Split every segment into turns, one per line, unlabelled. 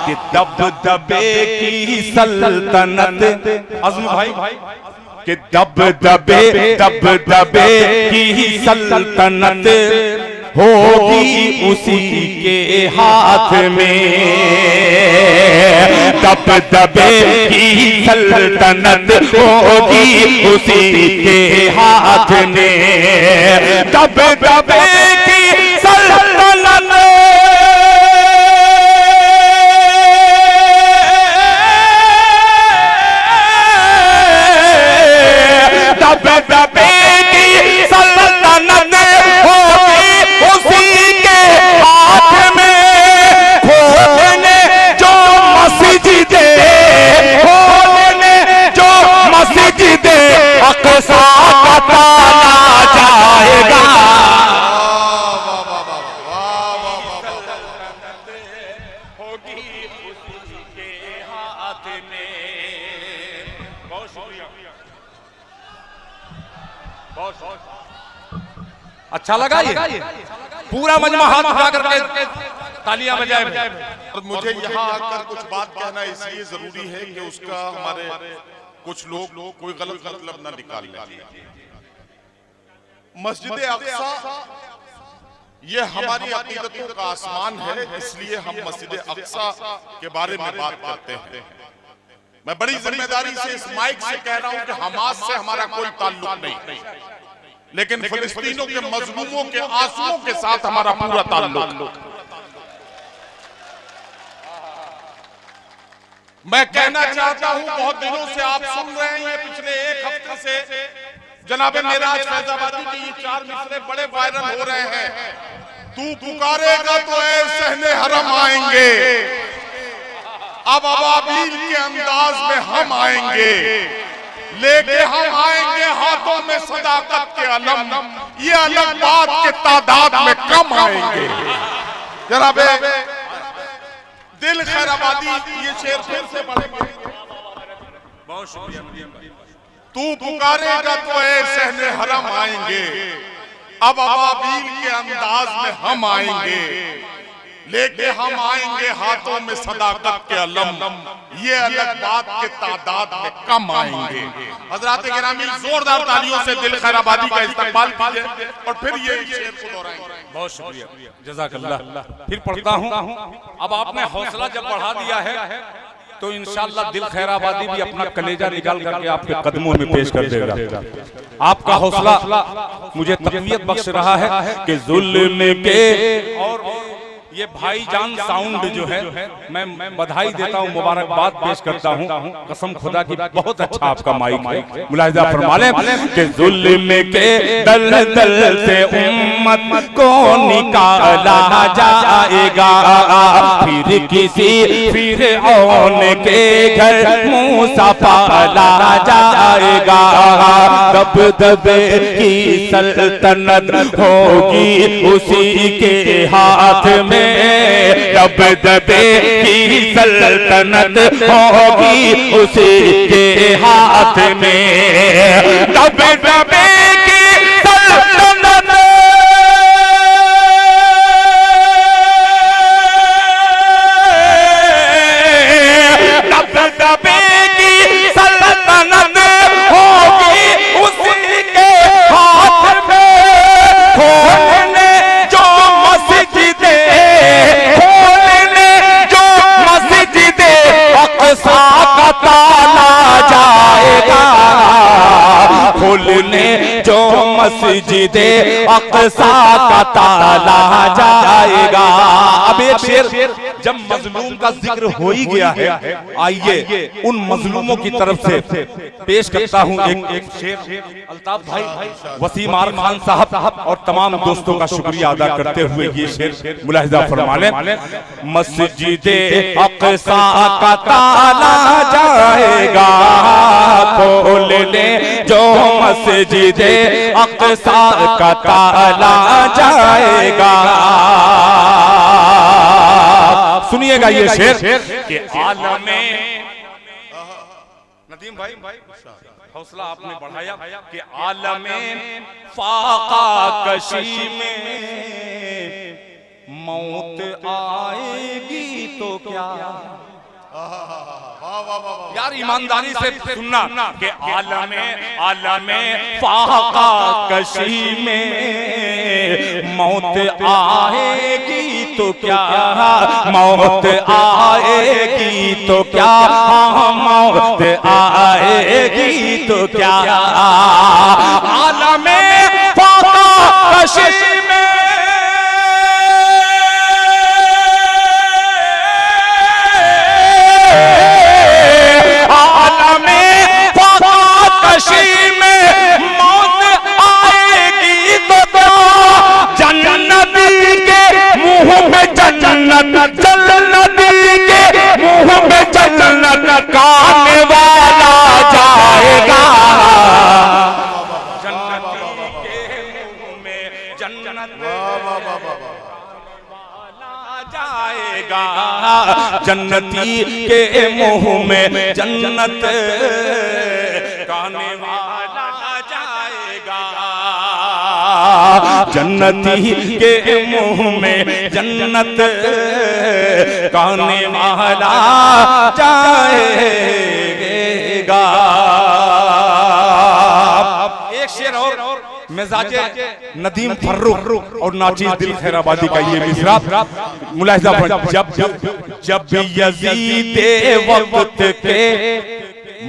कि दबदबे की सल्तनत, अज़्म भाई, कि दबदबे की सल्तनत होगी उसी के हाथ में, दबदबे की सल्तनत होगी उसी के हाथ में, दबदबे की सल्तनत दबदबे की सल्तनत होगी उसी के हाथ में, खोलने जो मस्जिदे, खोलने जो मस्जिदे अक़सा का ताला जाएगा। होगी उसी के हाथ में। बहुत शुक्रिया, अच्छा लगा ये पूरा मजमा हाथ उठा करके तालियां बजाए।
और मुझे यहाँ आकर कुछ बात कहना इसलिए जरूरी है कि उसका हमारे कुछ लोग कोई गलत मतलब न निकाल लें। मस्जिद अक़सा ये हमारी अक़ीदतों का आसमान है, इसलिए हम मस्जिद अक़सा के बारे में बात करते हैं। मैं बड़ी जिम्मेदारी से इस माइक से कह रहा हूं कि हमास से हमारा कोई ताल्लुक नहीं, लेकिन फिलिस्तीनों के मजलूमों के आंसुओं के साथ हमारा पूरा ताल्लुक। मैं कहना चाहता हूं, बहुत दिनों से आप सुन रहे हैं, पिछले एक हफ्ते से जनाबे मेराज फैजाबादी की ये 4 मिसरे बड़े वायरल हो रहे हैं। तू पुकारेगा तो ऐ सहने हरम आएंगे, अब अबाबील के अंदाज में हम आएंगे, लेके हम आएंगे हाथों में सदाकत के अलम, ये अलग बात के तादाद में कम आएंगे। जनाबे दिल खैराबादी ये शेर फिर से पढ़ेंगे। बहुत शुक्रिया। तू पुकारेगा तो ऐ सहने हरम आएंगे, अब अबाबील के अंदाज में हम आएंगे, लेके हम आएंगे हाथों में सदाकत के अलम, ये अलग बात के तादाद में कम आएंगे। हज़रात गिरामी जोरदार तालियों से दिल खैराबादी का इस्तकबाल कीजिए और फिर ये शेर को दोहराएंगे। बहुत शुक्रिया,
जज़ाकल्लाह। फिर पढ़ता हूँ। अब आपने हौसला जब बढ़ा दिया है तो इंशाअल्लाह दिल खैराबादी भी अपना कलेजा निकाल करके आपके कदमों में पेश कर देगा। आपका हौसला मुझे तक़वियत बख्श रहा है कि जुल्म के, और ये भाईजान साउंड जो है मैं बधाई देता हूँ, मुबारकबाद पेश करता हूँ, कसम खुदा की बहुत अच्छा आपका माइक है। मुलाहिजा फरमा लें कि जुल्म के दलदल से उम्मत को निकाला जाएगा, फिर किसी फिरऔन के घर मूसा पाला जाएगा, दबदबे की सल्तनत होगी उसी के हाथ में, दबदबे की सल्तनत होगी उसी के हाथ में, दबदबे की सल्तनत दबदबे की सल्तनत होगी उसी के हाथ में, खोलने जो मस्जिदे, खोलने जो मस्जिदे अक़सा का ताला जाएगा, खोलने जो मस्जिदे अक़सा का ताला जाएगा। अब एक शेर, जब मजलूम का जिक्र हो ही गया है, आइए उन मजलूमों की तरफ से पेश करता हूँ एक शेर। अल्ताफ भाई, वसीम आर खान साहब और तमाम दोस्तों का शुक्रिया अदा करते हुए ये शेर मुलाहिजा फरमा लें। मस्जिदे अक़सा का ताला जाएगा, खोलने जो मस्जिदे अक़सा का ताला जाएगा। सुनिएगा ये शेर कि आलमे, नदीम भाई हौसला आपने बढ़ाया कि आलमे फाका कशी में मौत आएगी तो क्या। यार ईमानदारी से सुनना कि आलमे फाका कशी में मौत आएगी तो क्या, मौत आएगी तो क्या, मौत आएगी तो क्या। आलमे फाका कशी में जन्नती के मुंह में जन्नत खाने वाला जाएगा, जन्नती के मुंह में जन्नत वाला जाएगा, जन्नती के मुंह में जन्नत खाने वाला जाएगा, जन्नती के मुंह में जन्नत खाने वाला जाएगा। एक शेर और मिजाजे नदीम फर्रुख और नाचीज दिल खैराबादी का ये मिसरा मुलाहिजा जब यजीदे वक्त के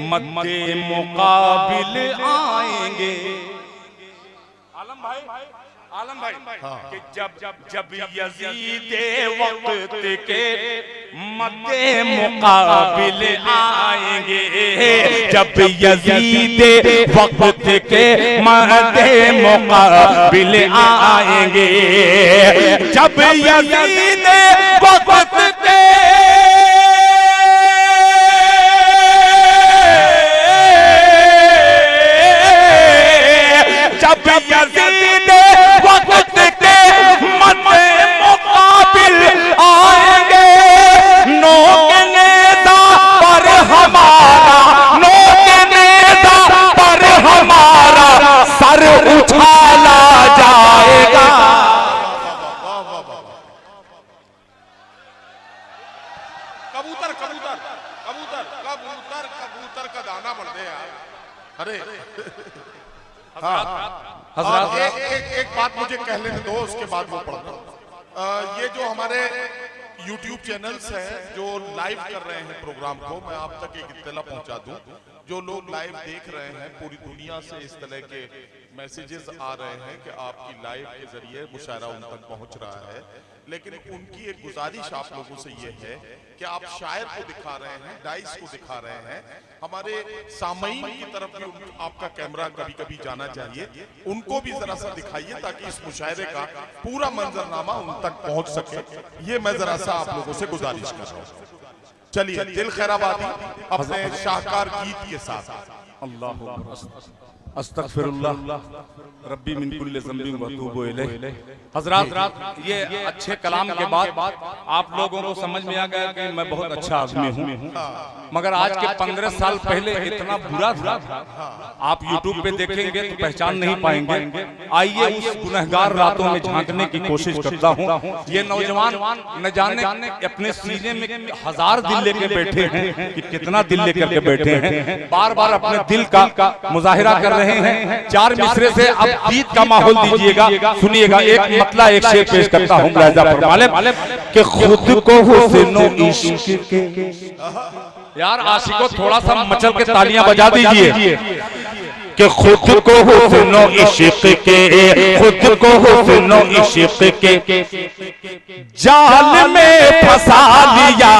मद्दे मुकाबिल आएंगे। आलम भाई कि जब यजीदे वक्त के मद्दे मुकाबिल आएंगे, जब यजीदे वक्त के मद्दे मुकाबिल आएंगे, जब यजीदे वक्त के
एक बात मुझे कह लेने दो, उसके बाद वो पढ़ना। ये जो हमारे YouTube चैनल्स हैं जो लाइव कर रहे हैं प्रोग्राम को, मैं आप तक एक इत्तला पहुंचा दूं। जो लोग लाइव देख रहे हैं, पूरी दुनिया से इस तरह के मैसेजेस आ रहे हैं कि आपकी लाइव के जरिए मुशायरा उन तक पहुंच रहा है, लेकिन उनकी एक गुजारिश आप लोगों से ये है कि आप शायर को दिखा रहे हैं, डाइस को दिखा रहे हैं, हमारे सामईन की तरफ भी आपका कैमरा कभी कभी जाना चाहिए, उनको भी जरा सा दिखाइए ताकि इस मुशायरे का पूरा मंजरनामा उन तक पहुंच सके। ये मैं जरा सा आप लोगों से गुजारिश कर रहा हूँ। चलिए दिल खैराबादी अपने शाहकार गीत के साथ।
अल्लाह अस्तगफिरुल्लाह रब्बी मिन कुल्ली ज़ंबिन व अतूबु इलैह। हज़रात, ये अच्छे कलाम के बाद आप लोगों को समझ में आ गया कि मैं बहुत अच्छा आदमी हूँ, मगर आज के 15 साल पहले इतना बुरा था आप YouTube पे देखेंगे तो पहचान नहीं पाएंगे। आइए उस गुनहगार रातों में झांकने की कोशिश करता हूँ। ये नौजवान न जाने अपने सीने में 1000 दिल लेके बैठे हैं कि कितना दिल लेकर के बैठे हैं, बार बार अपने दिल का मुजाहिरा कर रहे हैं। 4 मिसरे से अब गीत का माहौल दीजिएगा, सुनिएगा। एक मतला एक शेर पेश करता हूँ कि खुद को हुस्नो इश्क के, यार आशिकों थोड़ा सा मचल के तालियां बजा दीजिए कि खुद को हुस्नो इश्क के, खुद को हुस्नो इश्क के जाल में फंसा लिया।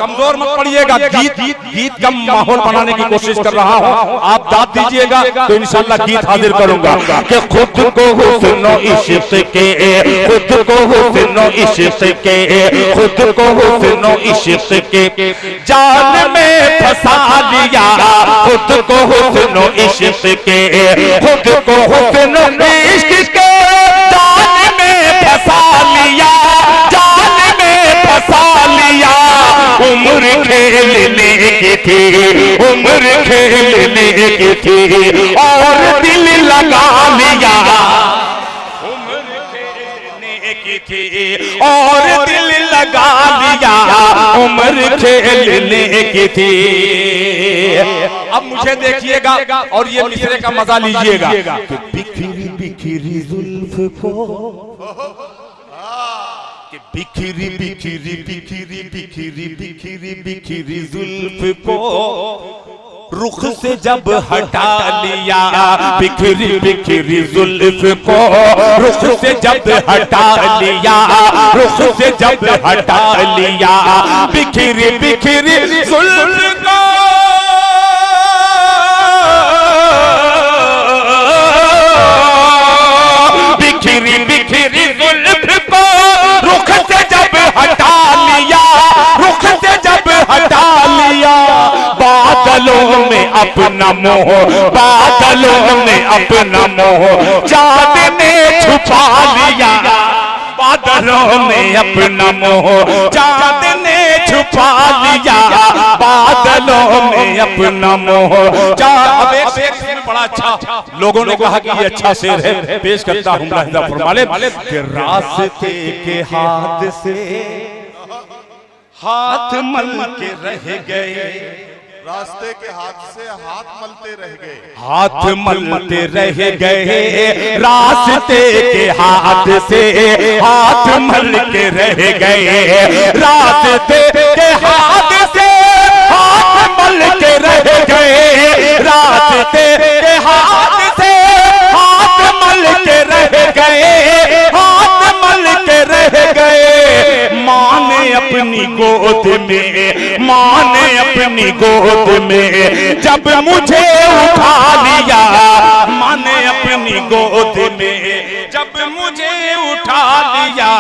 कमजोर मत पड़िएगा, गीत का माहौल बनाने की कोशिश कर रहा हूँ, आप दाद दीजिएगा तो इंशाल्लाह गीत हाजिर करूंगा कि खुद को हुस्नो इश्क के, खुद को हुस्नो इश्क के, खुद को हुस्नो इश्क के जाल में फंसा लिया, खुद को हुस्नो इश्क के, खुद को हुस्नो इश्क के जाल में फंसा लिया, जाल में फंसा लिया। उम्र खेलने की थी, उम्र खेलने की थी और दिल लगा लिया, उम्र खेलने की थी और दिल लगा लिया उम्र खेलने की थी। अब मुझे देखिएगा और ये मिसरे का मजा लीजिएगा। बिखरी बिखरी जुल्फ को, बिखरी बिखरी बिखरी बिखरी बिखरी बिखरी जुल्फ को रुख से जब हटा लिया, बिखरी बिखरी जुल्फ को रुख से जब हटा लिया, रुख से जब हटा लिया, बिखरी बिखरी जुल्फ को बिखरी बिखरी जुल्फ को रुख से जब हटा लिया, रुख से जब हटा लिया, बादलों में अपना मोह, बादलों में अपना मोह चाँद ने छुपा लिया, बादलों में अपना मोह चाँद ने छुपा लिया, बादलों में अपना मोह चाँद। अब एक शेर बड़ा अच्छा, लोगों ने कहा कि ये अच्छा शेर है, पेश करता हूँ मुलाहिजा फरमाले कि रास्ते के हाथ से हाथ मल के रह गए,
रास्ते के हाथ से हाथ मलते रह गए,
हाथ मलते रह गए, रास्ते के हाथ से हाथ मल के रह गए, रास्ते के हाथ से हाथ मल के रह गए, रास्ते के हाथ से हाथ मल के रह गए, हाथ मल के रह गए। माँ ने अपनी गोद में, माँ ने अपनी गोद में जब मुझे उठा लिया, माँ ने अपनी गोद में जब मुझे उठा लिया,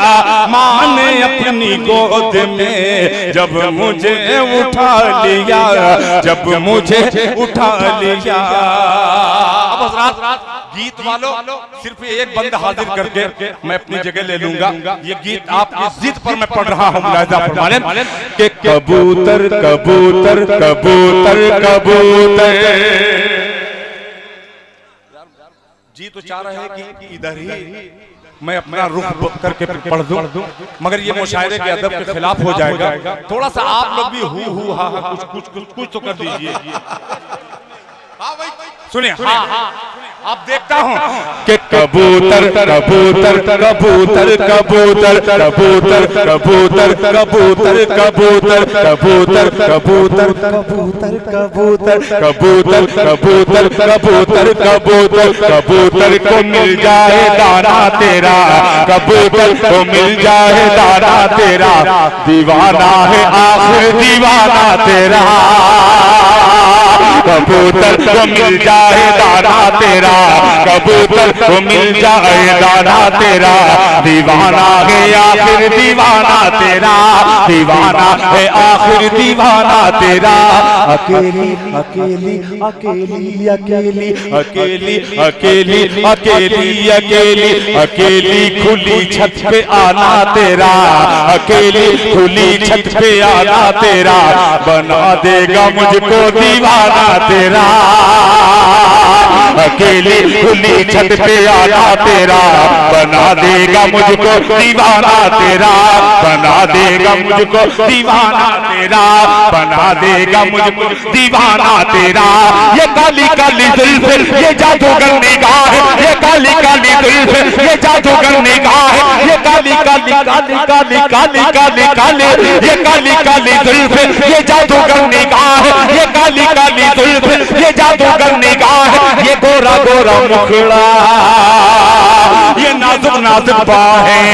माँ ने अपनी गोद में जब मुझे उठा लिया, जब मुझे उठा लिया। अब हज़रात गीत वालों सिर्फ एक बंद हाजिर करके मैं अपनी जगह ले लूंगा। ये गीत आपकी जिद पर मैं पढ़ रहा हूँ मुलाहिजा फरमाने कि कबूतर कबूतर कबूतर कबूतर, जी तो चाह रहे हैं कि इधर ही मैं अपना रुख करके पढ़ दूं, मगर ये मुशायरे के अदब के खिलाफ हो जाएगा। थोड़ा सा आप लोग भी हु हा हा कुछ कुछ कुछ कुछ तो कर दीजिए। सुनिए, हाँ आप देखता हूँ कि कबूतर कबूतर कबूतर कबूतर कबूतर कबूतर कबूतर कबूतर कबूतर कबूतर कबूतर कबूतर कबूतर कबूतर कबूतर कबूतर कबूतर को मिल जाए दाना तेरा, कबूतर को मिल जाए दाना तेरा, दीवाना है आखिर दीवाना तेरा, कबूतर को मिल जाए दाना तेरा, कबूतर को मिल जाए दाना तेरा, दीवाना है आखिर दीवाना तेरा, दीवाना है आखिर दीवाना तेरा। अकेली अकेली अकेली अकेली अकेली अकेली अकेली अकेली अकेली खुली छत पे आना तेरा, अकेली खुली छत पे आना तेरा, बना देगा मुझको दीवाना तेरा, अकेली खुली छत पे आना तेरा, बना देगा मुझको दीवाना तेरा, बना देगा मुझको दीवाना तेरा, बना देगा मुझको दीवाना तेरा। ये काली काली जुल्फ ये जादूगर निगाह, ये काली काली जुल्फ ये जादूगर निगाह, ये काली काली काली काली काली काली काली, ये काली काली जुल्फ ये जादूगर निगाह, ये काली काली जुल्फ ये जादूगर निगाह, ये गोरा गोरा मुखड़ा ये नाजुक नाजुक बाहें,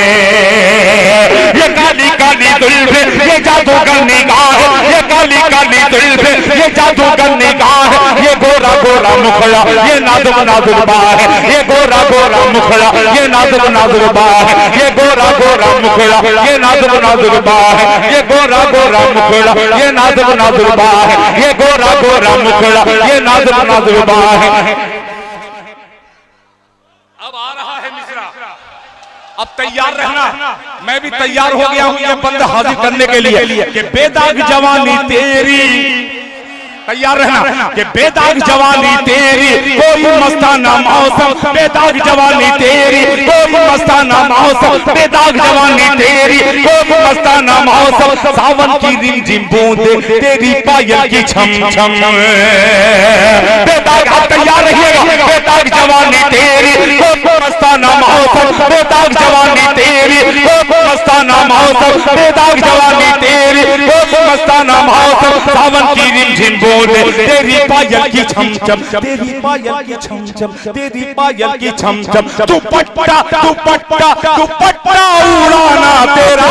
ये काली काली जुल्फ ये जादूगर निगाह, ये काली काली जुल्फ ये जादूगर निगाह, ये गोरा गोरा मुखड़ा ये नाजुक नाजुक बाहें, ये गोरा गोरा मुखड़ा ये नाजुक नाजुक बाहें, ये गोरा गोरा मुखड़ा ये नाजुक नाजुक बाहें, ये गोरा गोरा मुखड़ा ये नाजुक नाजुक बाहें, ये गोरा गोरा मुखड़ा ये नाजुक नाजुक बाहें। अब आ रहा है मिसरा, अब तैयार रहना, मैं भी तैयार हो गया हूँ ये बंद हाजिर करने के लिए कि बेदाग जवानी तेरी तैयार रहना कि बेदाग जवानी तेरी कोई मस्ताना मौसम, बेदाग जवानी तेरी कोई मस्ताना मौसम, बेदाग जवानी तेरी कोई मस्ताना मौसम, सावन की रिमझिम बूंदे तेरी पायल की छम छम। बेदाग, आप तैयार रहिएगा, बेदाग जवानी तेरी कोई मस्ताना मौसम, बेदाग जवानी तेरी कोई मस्ताना मौसम, बेदाग जवानी तेरी कोई मस्ताना मौसम, सावन की रिमझिम बूंदे तेरी पायल की छम छम, तेरी पायल की छम छम, तेरी पायल की छम छम। दुपट्टा दुपट्टा दुपट्टा उड़ाना तेरा